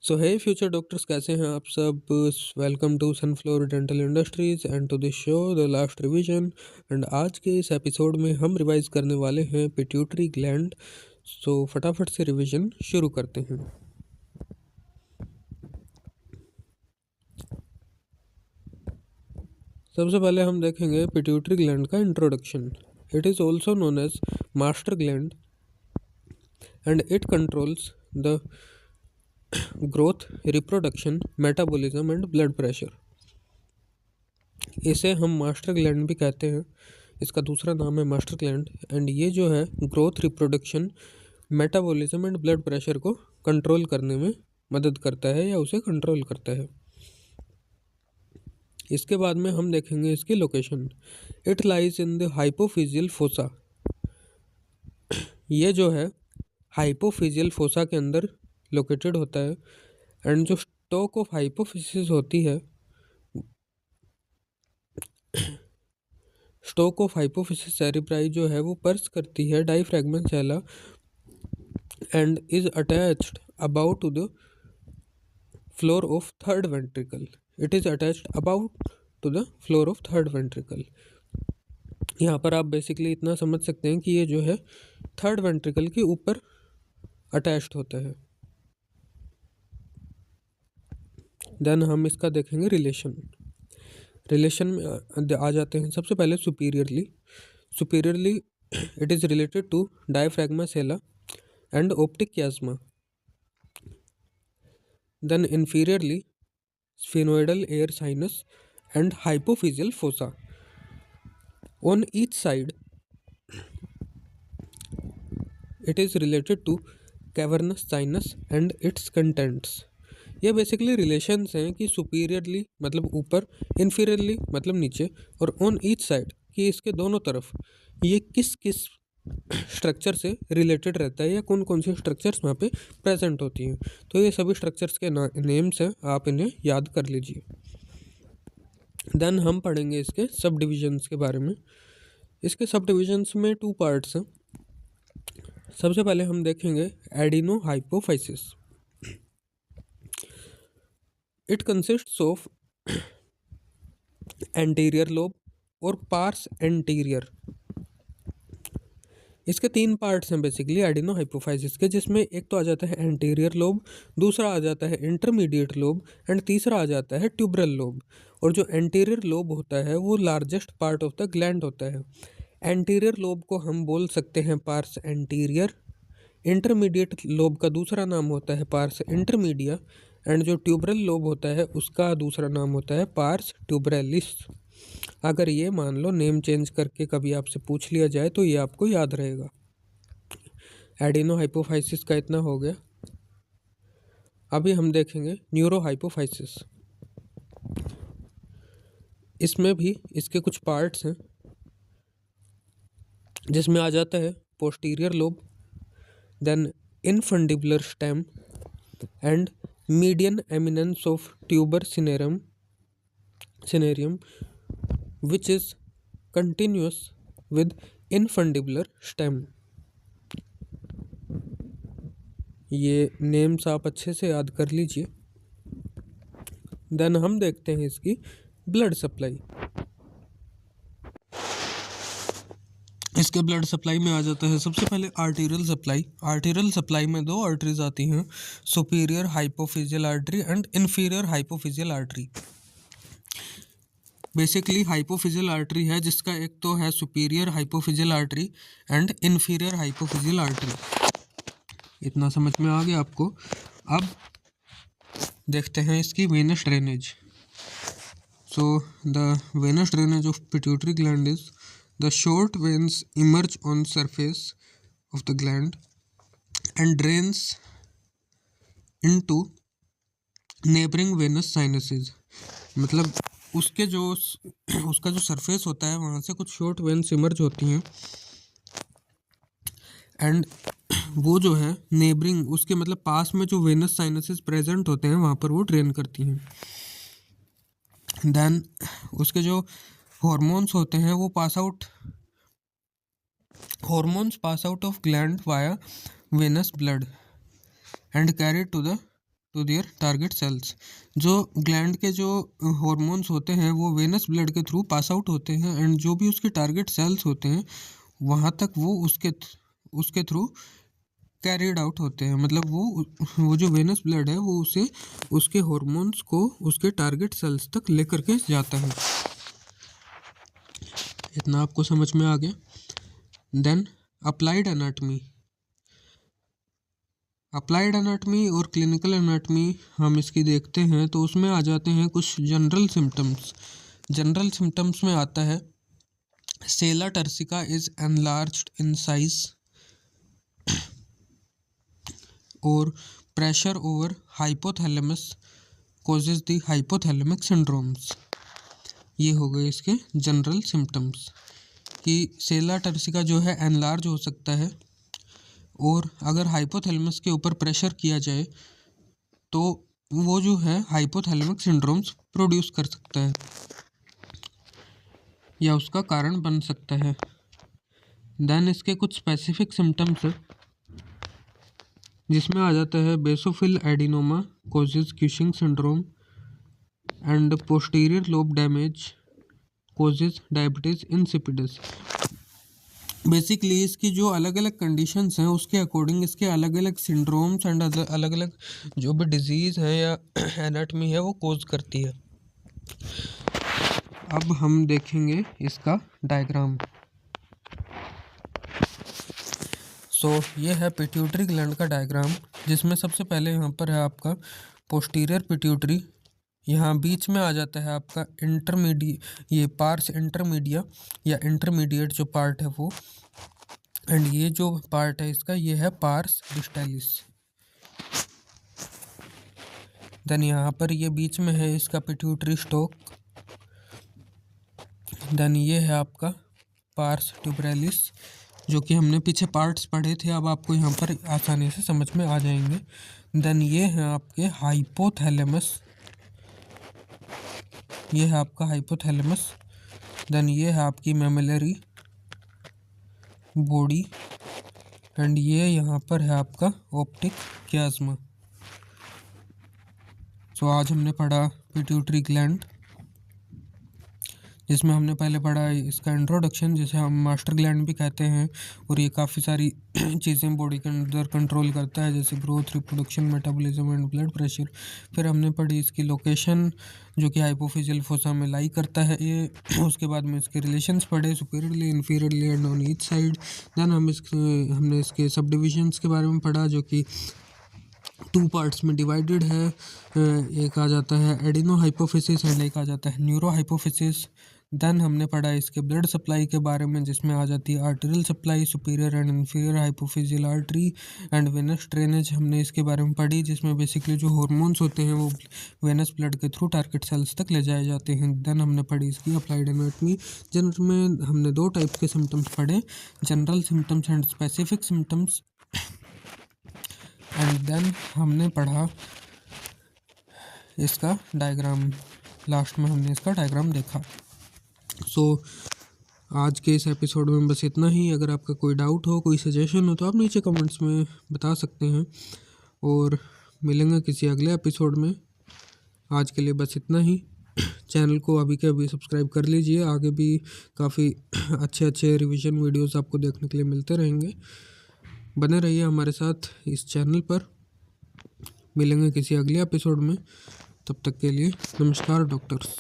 सो हे future doctors, कैसे हैं आप सब। Welcome to Sunflower Dental Industries and to this show the last revision. And आज के इस एपिसोड में हम रिवाइज करने वाले हैं पिट्यूटरी ग्लैंड। सो फटाफट से रिवीजन शुरू करते हैं। सबसे पहले हम देखेंगे पिट्यूटरी ग्लैंड का introduction. It is also known as master gland and it controls the growth, reproduction, metabolism and blood pressure. इसे हम मास्टर ग्लैंड भी कहते हैं। इसका दूसरा नाम है मास्टर ग्लैंड। एंड ये जो है growth, reproduction, metabolism and blood pressure को कंट्रोल करने में मदद करता है या उसे कंट्रोल करता है। इसके बाद में हम देखेंगे इसकी location. It lies in the hypophyseal fossa. ये जो है हाइपोफिजियल फोसा के अंदर लोकेटेड होता है। एंड जो स्टोक ऑफ हाइपोफिसिस होती है, स्टोक ऑफ हाइपोफिसिस सेरेब्राई जो है वो पर्स करती है diaphragma sella and is attached about to the floor of third ventricle. It is attached about to the floor of third ventricle. यहाँ पर आप बेसिकली इतना समझ सकते हैं कि ये जो है थर्ड वेंट्रिकल के ऊपर अटैच्ड होता है। देन हम इसका देखेंगे रिलेशन में आ जाते हैं। सबसे पहले superiorly it is related to diaphragma sella and optic chiasma. Then inferiorly sphenoidal air sinus and hypophyseal fossa. On each side it is related to cavernous sinus and its contents. ये basically relations हैं कि superiorly मतलब ऊपर, inferiorly मतलब नीचे, और on each side कि इसके दोनों तरफ ये किस किस स्ट्रक्चर से रिलेटेड रहता है या कौन कौन सी स्ट्रक्चर्स वहाँ पे प्रेजेंट होती हैं। तो ये सभी स्ट्रक्चर्स के नेम्स हैं, आप इन्हें याद कर लीजिए। देन हम पढ़ेंगे इसके सब डिविजन्स के बारे में। इसके सब डिविजन्स में 2 पार्ट्स हैं। सबसे पहले हम देखेंगे adeno hypophysis. It consists of anterior lobe और पार्स एंटीरियर। इसके 3 पार्ट्स हैं बेसिकली एडिनो हाइपोफाइसिस के, जिसमें एक तो आ जाता है एंटीरियर लोब, दूसरा आ जाता है इंटरमीडिएट लोब एंड तीसरा आ जाता है ट्यूबरल लोब। और जो एंटीरियर लोब होता है वो largest part of the gland होता है। एंटीरियर लोब को हम बोल सकते हैं पार्स एंटीरियर। इंटरमीडिएट लोब का दूसरा नाम होता है पार्स इंटरमीडिया। एंड जो ट्यूबरल लोब होता है उसका दूसरा नाम होता है पार्स ट्यूबरलिस। अगर ये मान लो नेम चेंज करके कभी आपसे पूछ लिया जाए तो ये आपको याद रहेगा। एडिनो हाइपोफाइसिस का इतना हो गया। अभी हम देखेंगे न्यूरो हाइपोफाइसिस। इसमें भी इसके कुछ पार्ट्स हैं, जिसमें आ जाता है posterior lobe, then infundibular stem and median eminence of tuber cinereum which is continuous with infundibular stem। ये नेम्स आप अच्छे से याद कर लीजिए। देन हम देखते हैं इसकी ब्लड सप्लाई। इसके ब्लड सप्लाई में आ जाता है सबसे पहले आर्टीरियल सप्लाई। आर्टीरियल सप्लाई में 2 आर्टरीज आती हैं, superior hypophyseal artery and inferior hypophyseal artery. Basically hypophyseal artery है जिसका एक तो है superior hypophyseal artery and inferior hypophyseal artery. इतना समझ में आ गया आपको। अब देखते हैं इसकी venous drainage. So the venous drainage of pituitary gland is the short veins emerge on surface of the gland and drains into neighbouring venous sinuses. मतलब उसका जो सरफेस होता है वहाँ से कुछ शॉर्ट वेन्स इमर्ज होती हैं एंड वो जो है नेबरिंग, उसके मतलब पास में जो वेनस साइनसेस प्रेजेंट होते हैं वहाँ पर वो ड्रेन करती हैं। देन उसके जो हॉर्मोन्स होते हैं वो pass out of gland via venous blood and carry to the to their target cells. जो ग्लैंड के जो हॉर्मोन्स होते हैं वो वेनस ब्लड के थ्रू पास आउट होते हैं एंड जो भी उसके टारगेट सेल्स होते हैं वहाँ तक वो उसके थ्रू कैरिड आउट होते हैं। मतलब वो जो वेनस ब्लड है वो उसे उसके हॉर्मोन्स को उसके टारगेट सेल्स तक लेकर के जाता है। इतना आपको समझ में आ गया। Then applied anatomy. Applied anatomy और क्लिनिकल एनाटमी हम इसकी देखते हैं तो उसमें आ जाते हैं कुछ जनरल सिम्टम्स। जनरल सिम्टम्स में आता है sella turcica is enlarged in size और pressure over hypothalamus causes the hypothalamic syndromes. ये हो गए इसके जनरल सिम्टम्स कि सेला टर्सिका जो है एनलार्ज हो सकता है और अगर हाइपोथैलेमस के ऊपर प्रेशर किया जाए तो वो जो है हाइपोथैलेमिक सिंड्रोम्स प्रोड्यूस कर सकता है या उसका कारण बन सकता है। देन इसके कुछ स्पेसिफिक सिम्टम्स है जिसमें आ जाता है basophil adenoma causes Cushing syndrome and posterior lobe damage causes diabetes insipidus. Basically इसकी जो अलग अलग कंडीशंस हैं उसके अकॉर्डिंग इसके अलग अलग सिंड्रोम्स एंड अलग अलग जो भी डिजीज़ है या एनाटमी है वो कोज करती है। अब हम देखेंगे इसका डायग्राम। ये है पिट्यूटरी ग्लैंड का डायग्राम जिसमें सबसे पहले यहाँ पर है आपका पोस्टीरियर पिट्यूटरी। यहाँ बीच में आ जाता है आपका ये पार्स इंटरमीडिया या इंटरमीडिएट जो पार्ट है वो, एंड ये जो पार्ट है इसका ये है पार्स डिस्टालिस। देन यहाँ पर ये बीच में है इसका पिट्यूटरी स्टोक। देन ये है आपका पार्स ट्यूबरैलिस जो कि हमने पीछे पार्ट्स पढ़े थे, अब आपको यहाँ पर आसानी से समझ में आ जाएंगे। देन ये है आपके हाइपोथैलेमस, ये है आपका हाइपोथैलेमस। देन ये है आपकी मेमोलरी बॉडी एंड ये यहाँ पर है आपका ऑप्टिक क्यास्मा। आज हमने पढ़ा पिट्यूटरी ग्लैंड जिसमें हमने पहले पढ़ा इसका इंट्रोडक्शन जिसे हम मास्टर ग्लैंड भी कहते हैं और ये काफ़ी सारी चीज़ें बॉडी के अंदर कंट्रोल करता है जैसे growth, reproduction, metabolism and blood pressure. फिर हमने पढ़ी इसकी लोकेशन जो कि हाइपोफिजियल फोसा में लाई करता है ये। उसके बाद में इसके रिलेशंस पढ़े superiorly, inferiorly and on each side. Then हमने इसके सब डिविजन्स के बारे में पढ़ा जो कि 2 पार्ट्स में डिवाइडेड है। एक आ जाता है एडिनो हाइपोफिसिस एंड एक आ जाता है न्यूरो हाइपोफिसिस। देन हमने पढ़ा इसके ब्लड सप्लाई के बारे में जिसमें आ जाती है arterial supply, superior and inferior hypophyseal artery and venous drainage हमने इसके बारे में पढ़ी जिसमें बेसिकली जो हॉर्मोन्स होते हैं वो वेनस ब्लड के थ्रू टारगेट सेल्स तक ले जाए जाते हैं। देन हमने पढ़ी इसकी अप्लाइड एनाटमी जिनमें हमने 2 टाइप के सिम्टम्स पढ़े, general symptoms and specific symptoms. And then हमने पढ़ा इसका डायग्राम, लास्ट में हमने इसका डायग्राम देखा। आज के इस एपिसोड में बस इतना ही। अगर आपका कोई डाउट हो, कोई सजेशन हो तो आप नीचे कमेंट्स में बता सकते हैं और मिलेंगे किसी अगले एपिसोड में। आज के लिए बस इतना ही। चैनल को अभी के अभी सब्सक्राइब कर लीजिए, आगे भी काफ़ी अच्छे रिवीजन वीडियोस आपको देखने के लिए मिलते रहेंगे। बने रहिए हमारे साथ इस चैनल पर। मिलेंगे किसी अगले एपिसोड में, तब तक के लिए नमस्कार डॉक्टर्स।